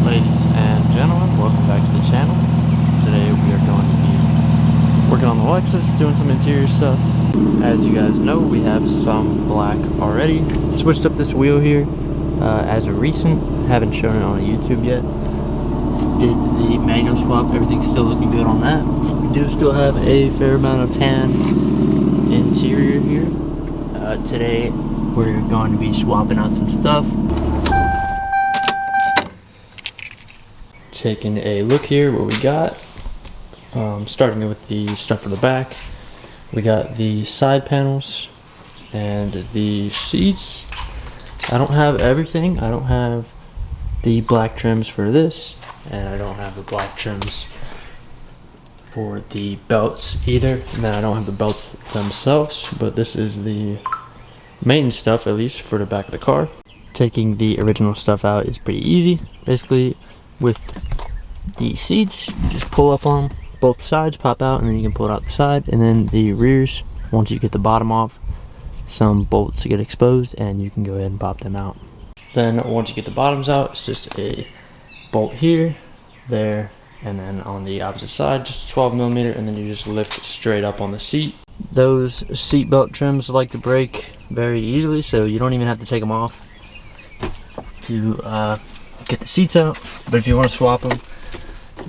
Ladies and gentlemen, welcome back to the channel. Today we are going to be working on the Lexus, doing some interior stuff. As you guys know, we have some black already. Switched up this wheel here as of recent. Haven't shown it on YouTube yet. Did the manual swap, everything's still looking good on that. We do still have a fair amount of tan interior here. Today we're going to be swapping out some stuff. Taking a look here what we got. Starting with the stuff for the back. We got the side panels and the seats. I don't have everything. I don't have the black trims for this, and I don't have the black trims for the belts either. And then I don't have the belts themselves, but this is the main stuff, at least for the back of the car. Taking the original stuff out is pretty easy. Basically, with the seats, you just pull up on them, both sides pop out, and then you can pull it out the side. And then the rears, once you get the bottom off, some bolts get exposed and you can go ahead and pop them out. Then once you get the bottoms out, it's just a bolt here, there, and then on the opposite side, just a 12mm, and then you just lift straight up on the seat. Those seat belt trims like to break very easily, so you don't even have to take them off to get the seats out. But if you want to swap them,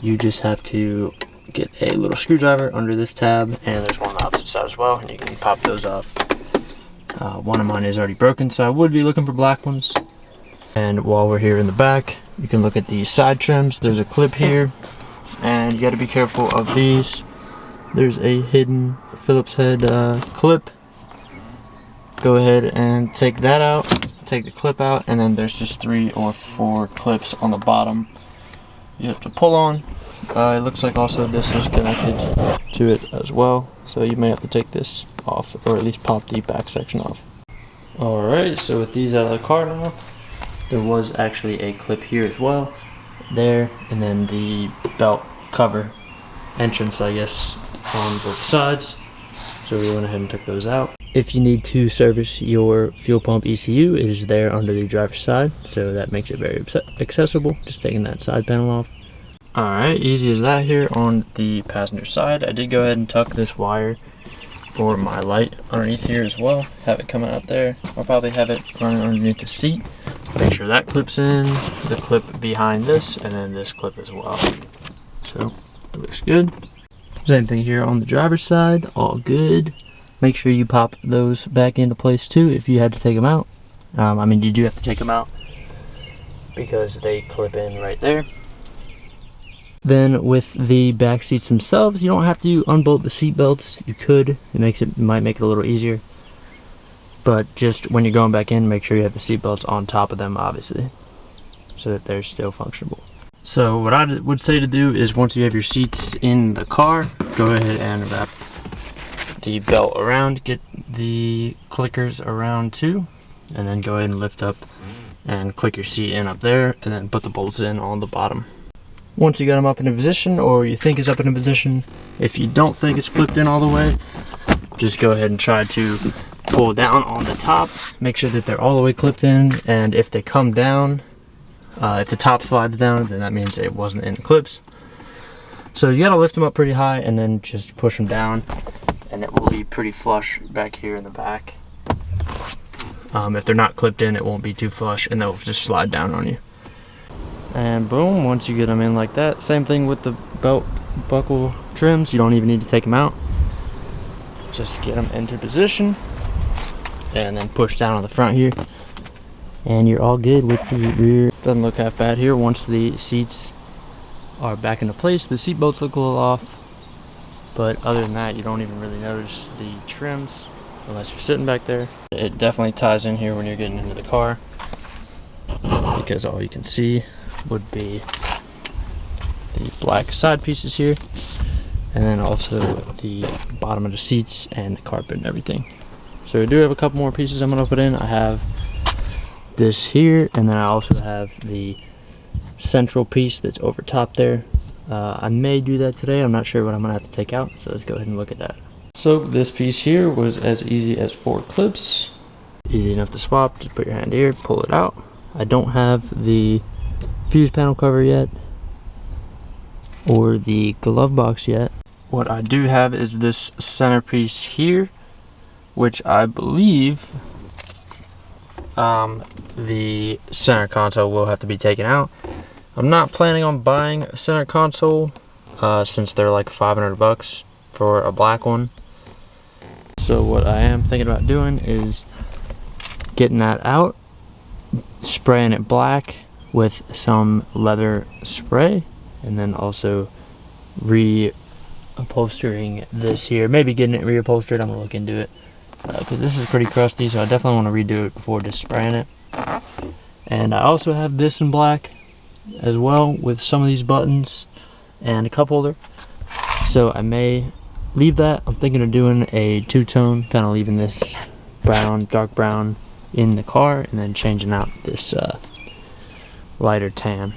you just have to get a little screwdriver under this tab, and there's one on the opposite side as well, and you can pop those off. One of mine is already broken, so I would be looking for black ones. And while we're here in the back, you can look at the side trims. There's a clip here, and you got to be careful of these. There's a hidden Phillips head clip. Go ahead and take that out, take the clip out, and then there's just 3 or 4 clips on the bottom you have to pull on. It looks like also this is connected to it as well, so you may have to take this off, or at least pop the back section off. Alright, so with these out of the car now, there was actually a clip here as well, there, and then the belt cover entrance, I guess, on both sides. So we went ahead and took those out. If you need to service your fuel pump ECU, it is there under the driver's side, so that makes it very accessible, just taking that side panel off. Alright, easy as that here on the passenger side. I did go ahead and tuck this wire for my light underneath here as well, have it coming out there. I'll probably have it running underneath the seat. Make sure that clips in, the clip behind this, and then this clip as well. So, it looks good. Same thing here on the driver's side, all good. Make sure you pop those back into place too if you had to take them out. I mean, you do have to take them out because they clip in right there. Then with the back seats themselves, you don't have to unbolt the seat belts. You could. It might make it a little easier. But just when you're going back in, make sure you have the seat belts on top of them, obviously, so that they're still functional. So what I would say to do is, once you have your seats in the car, go ahead and wrap the belt around, get the clickers around too, and then go ahead and lift up and click your seat in up there, and then put the bolts in on the bottom. Once you got them up in a position, or you think it's up in a position, if you don't think it's clipped in all the way, just go ahead and try to pull down on the top, make sure that they're all the way clipped in, and if they come down, if the top slides down, then that means it wasn't in the clips. So you gotta lift them up pretty high and then just push them down, and it will be pretty flush back here in the back. If they're not clipped in, it won't be too flush, and they'll just slide down on you. And boom, once you get them in like that, same thing with the belt buckle trims. You don't even need to take them out. Just get them into position, and then push down on the front here, and you're all good with the rear. Doesn't look half bad here. Once the seats are back into place, the seat belts look a little off, but other than that, you don't even really notice the trims unless you're sitting back there. It definitely ties in here when you're getting into the car, because all you can see would be the black side pieces here, and then also the bottom of the seats and the carpet and everything. So I do have a couple more pieces I'm going to put in. I have this here, and then I also have the central piece that's over top there. I may do that today. I'm not sure what I'm going to have to take out, so let's go ahead and look at that. So this piece here was as easy as 4 clips. Easy enough to swap. Just put your hand here, pull it out. I don't have the fuse panel cover yet, or the glove box yet. What I do have is this centerpiece here, which I believe the center console will have to be taken out. I'm not planning on buying a center console since they're like 500 bucks for a black one. So what I am thinking about doing is getting that out, spraying it black with some leather spray, and then also reupholstering this here. Maybe getting it reupholstered. I'm gonna look into it because this is pretty crusty, so I definitely want to redo it before just spraying it. And I also have this in black as well, with some of these buttons and a cup holder, so I may leave that. I'm thinking of doing a two-tone, kind of leaving this brown, dark brown in the car, and then changing out this lighter tan.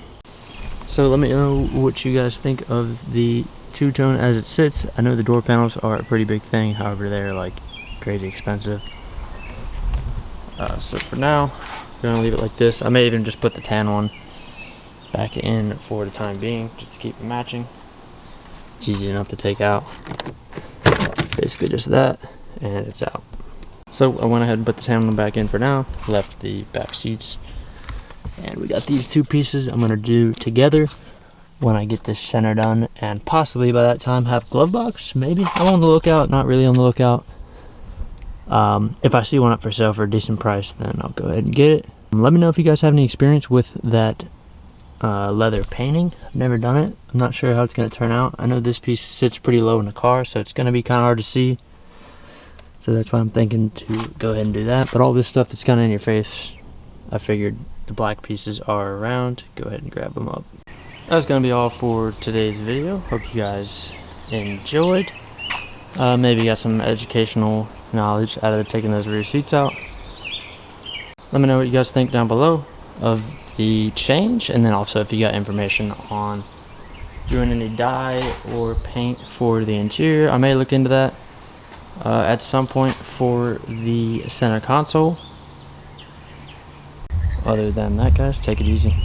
So let me know what you guys think of the two-tone as it sits. I know the door panels are a pretty big thing, however they're like crazy expensive. So for now, I'm gonna leave it like this. I may even just put the tan one back in for the time being, just to keep it matching. It's easy enough to take out. Basically just that, and it's out. So I went ahead and put the tan one back in for now, left the back seats, and we got these two pieces I'm gonna do together when I get this center done, and possibly by that time have glove box, maybe. I'm on the lookout, not really on the lookout. If I see one up for sale for a decent price, then I'll go ahead and get it. Let me know if you guys have any experience with that leather painting. I've never done it. I'm not sure how it's going to turn out. I know this piece sits pretty low in the car, so it's going to be kind of hard to see. So that's why I'm thinking to go ahead and do that. But all this stuff that's kind of in your face, I figured the black pieces are around. Go ahead and grab them up. That's going to be all for today's video. Hope you guys enjoyed. Maybe got some educational knowledge out of taking those rear seats out. Let me know what you guys think down below of the change, and then also if you got information on doing any dye or paint for the interior. I may look into that at some point for the center console. Other than that, guys, take it easy.